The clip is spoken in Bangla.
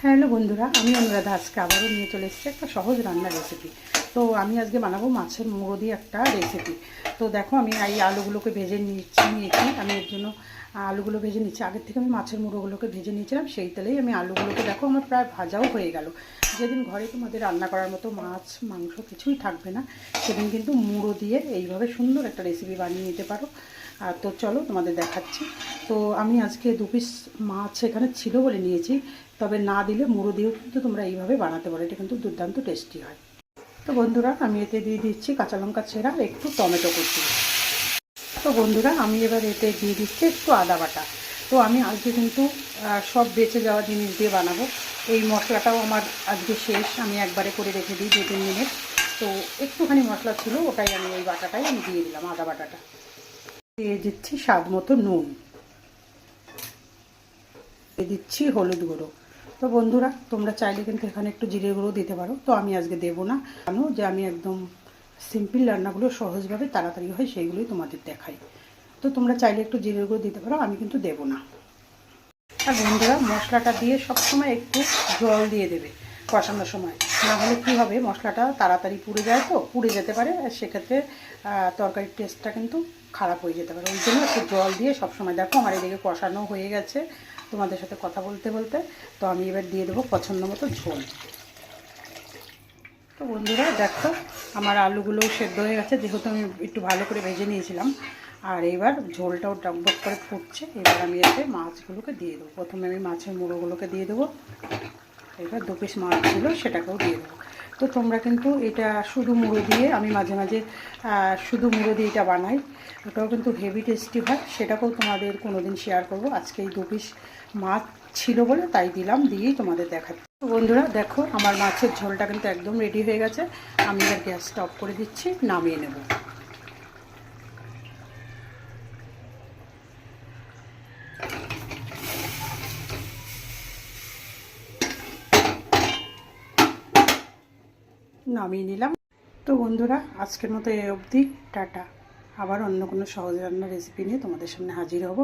হ্যালো বন্ধুরা, আমি অনুরাধা আজকে আবারও নিয়ে চলে এসেছি একটা সহজ রান্নার রেসিপি। তো আমি আজকে বানাবো মাছের মুড়ো দিয়ে একটা রেসিপি। তো দেখো আমি এই আলুগুলোকে ভেজে নিয়েছি। আমি এর জন্য আলুগুলো ভেজে নিচ্ছি। আগের থেকে আমি মাছের মুড়োগুলোকে ভেজে নিয়েছিলাম, সেই তেলেই আমি আলুগুলোকে দেখো আমার প্রায় ভাজাও হয়ে গেল। যেদিন ঘরে তোমাদের রান্না করার মতো মাছ মাংস কিছুই থাকবে না, সেদিন কিন্তু মুড়ো দিয়ে এইভাবে সুন্দর একটা রেসিপি বানিয়ে নিতে পারো। তো চলো তোমাদের দেখাচ্ছি। তো আমি আজকে 2 পিস মাছ এখানে ছিল বলে নিয়েছি, তবে না দিলে মুড়ো দিয়েও কিন্তু তোমরা এইভাবে বানাতে পারো, এটা কিন্তু দুর্দান্ত টেস্টি হয়। তো বন্ধুরা আমি এতে দিয়ে দিচ্ছি কাঁচা লঙ্কা ছেঁড়া, একটু টমেটো কুচি। তো বন্ধুরা আমি এবার এতে দিয়ে দিচ্ছি একটু আদা বাটা। তো আমি আজকে কিন্তু সব বেঁচে যাওয়া জিনিস দিয়ে বানাবো। এই মশলাটাও আমার আজকে শেষ, আমি একবারে করে রেখে দিই 2-3 মিনিট। তো একটুখানি মশলা ছিল, ওটাই আমি ওই বাটাটাই আমি দিয়ে দিলাম, আদা বাটাটা। দিয়ে দিচ্ছি স্বাদ মতো নুন, দিয়ে দিচ্ছি হলুদ গুঁড়ো। তো বন্ধুরা তোমরা চাইলে কিন্তু এখানে একটু জিরে গুঁড়ো দিতে পারো, তো আমি আজকে দেবো না। জানো যে আমি একদম সিম্পল রান্নাগুলো সহজভাবে তাড়াতাড়ি হয় সেইগুলোই তোমাদের দেখাই। তো তোমরা চাইলে একটু জিরে গুঁড়ো দিতে পারো, আমি কিন্তু দেবো না। আর বন্ধুরা মশলাটা দিয়ে সবসময় একটু জল দিয়ে দেবে কষানোর সময়, না হলে কী হবে মশলাটা তাড়াতাড়ি পুড়ে যায়, তো পুড়ে যেতে পারে, আর সেক্ষেত্রে তরকারির টেস্টটা কিন্তু খারাপ হয়ে যেতে পারে। ওই জন্য একটু জল দিয়ে সবসময়। দেখো আমার এদিকে কষানো হয়ে গেছে তোমাদের সাথে কথা বলতে বলতে। তো আমি এবার দিয়ে দেবো পছন্দ মতো ঝোল। তো বন্ধুরা দেখো আমার আলুগুলোও সেদ্ধ হয়ে গেছে, যেহেতু আমি একটু ভালো করে ভেজে নিয়েছিলাম। আর এবার ঝোলটাও টকবক করে ফুটছে। এবার আমি এতে মাছগুলোকে দিয়ে দেবো। প্রথমে আমি মাছের মুড়োগুলোকে দিয়ে দেবো। এবার 2 পিস মাছ ছিল সেটাকেও দিয়ে দেবো। তো তোমরা কিন্তু এটা শুধু মুড়ো দিয়ে, আমি মাঝে মাঝে শুধু মুড়ো দিয়ে এটা বানাই, ওটাও কিন্তু হেভি টেস্টি হয়। সেটাকেও তোমাদের কোনো দিন শেয়ার করবো। আজকে এই 2 পিস মাছ ছিল বলে তাই দিলাম, দিয়েই তোমাদের দেখাচ্ছি। বন্ধুরা দেখো আমার মাছের ঝোলটা কিন্তু একদম রেডি হয়ে গেছে। আমি এবার গ্যাসটা অফ করে দিচ্ছি, নামিয়ে নেব। নামিয়ে নিলাম। তো বন্ধুরা আজকের মতো এই অবধি, টাটা। আবার অন্য কোনো সহজ রান্নার রেসিপি নিয়ে তোমাদের সামনে হাজির হব।